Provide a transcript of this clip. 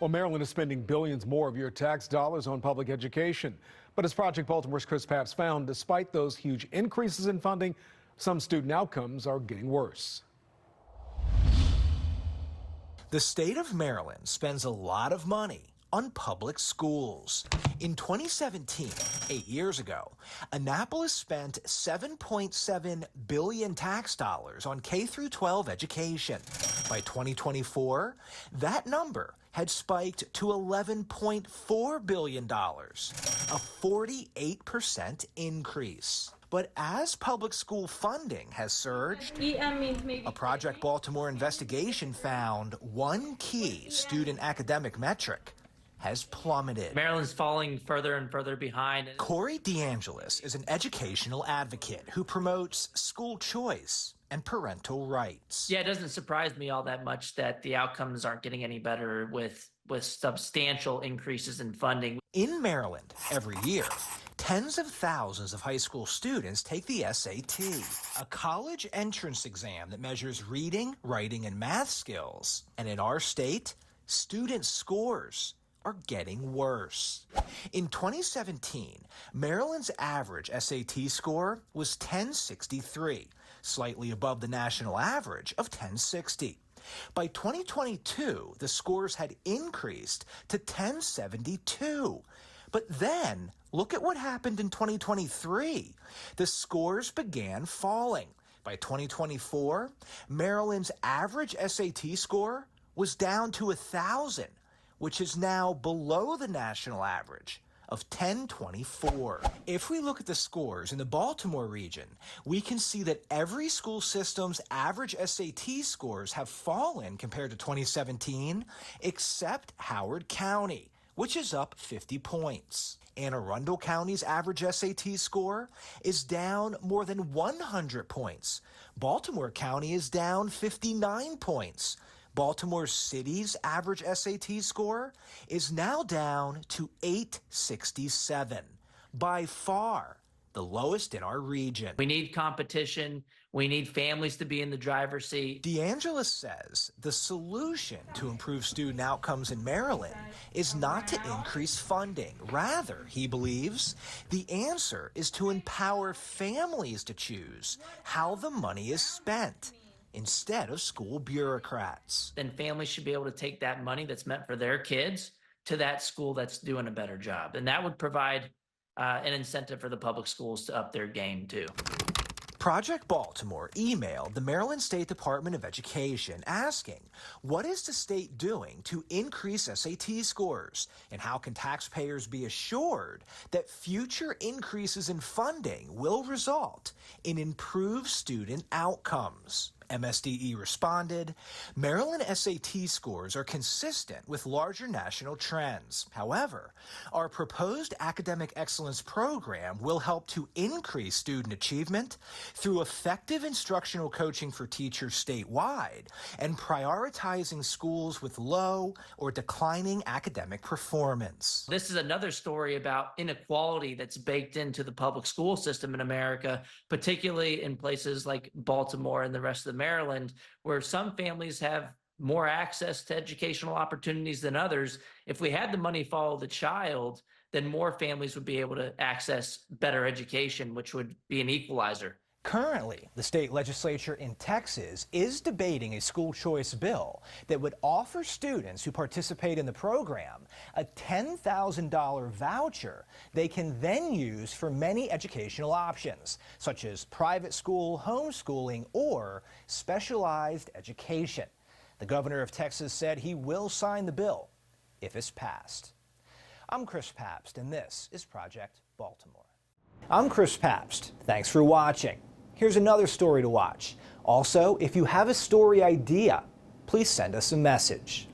Well, Maryland is spending billions more of your tax dollars on public education. But as Project Baltimore's Chris Papps found, despite those huge increases in funding, some student outcomes are getting worse. The state of Maryland spends a lot of money on public schools. In 2017, 8 years ago, Annapolis spent $7.7 billion tax dollars on K-12 education. By 2024, that number had spiked to $11.4 billion, a 48% increase. But as public school funding has surged, a Project Baltimore investigation found one key student academic metric has plummeted. Maryland's falling further and further behind. Corey DeAngelis is an educational advocate who promotes school choice and parental rights. Yeah, it doesn't surprise me all that much that the outcomes aren't getting any better with substantial increases in funding. In Maryland, every year, tens of thousands of high school students take the SAT, a college entrance exam that measures reading, writing, and math skills. And in our state, student scores are getting worse. In 2017, Maryland's average SAT score was 1063, slightly above the national average of 1060. By 2022, the scores had increased to 1072. But then, look at what happened in 2023. The scores began falling. By 2024, Maryland's average SAT score was down to 1,000, which is now below the national average of 1024. If we look at the scores in the Baltimore region, we can see that every school system's average SAT scores have fallen compared to 2017, except Howard County, which is up 50 points. Anne Arundel County's average SAT score is down more than 100 points. Baltimore County is down 59 points. Baltimore City's average SAT score is now down to 867, by far the lowest in our region. We need competition. We need families to be in the driver's seat. DeAngelis says the solution to improve student outcomes in Maryland is not to increase funding. Rather, he believes, the answer is to empower families to choose how the money is spent, instead of school bureaucrats. Then families should be able to take that money that's meant for their kids to that school that's doing a better job. And that would provide an incentive for the public schools to up their game too. Project Baltimore emailed the Maryland State Department of Education asking, what is the state doing to increase SAT scores? And how can taxpayers be assured that future increases in funding will result in improved student outcomes? MSDE responded, Maryland SAT scores are consistent with larger national trends. However, our proposed academic excellence program will help to increase student achievement through effective instructional coaching for teachers statewide and prioritizing schools with low or declining academic performance. This is another story about inequality that's baked into the public school system in America, particularly in places like Baltimore and the rest of Maryland, where some families have more access to educational opportunities than others. If we had the money follow the child, then more families would be able to access better education, which would be an equalizer. Currently, the state legislature in Texas is debating a school choice bill that would offer students who participate in the program a $10,000 voucher they can then use for many educational options, such as private school, homeschooling, or specialized education. The governor of Texas said he will sign the bill if it's passed. I'm Chris Papps, and this is Project Baltimore. I'm Chris Papps. Thanks for watching. Here's another story to watch. Also, if you have a story idea, please send us a message.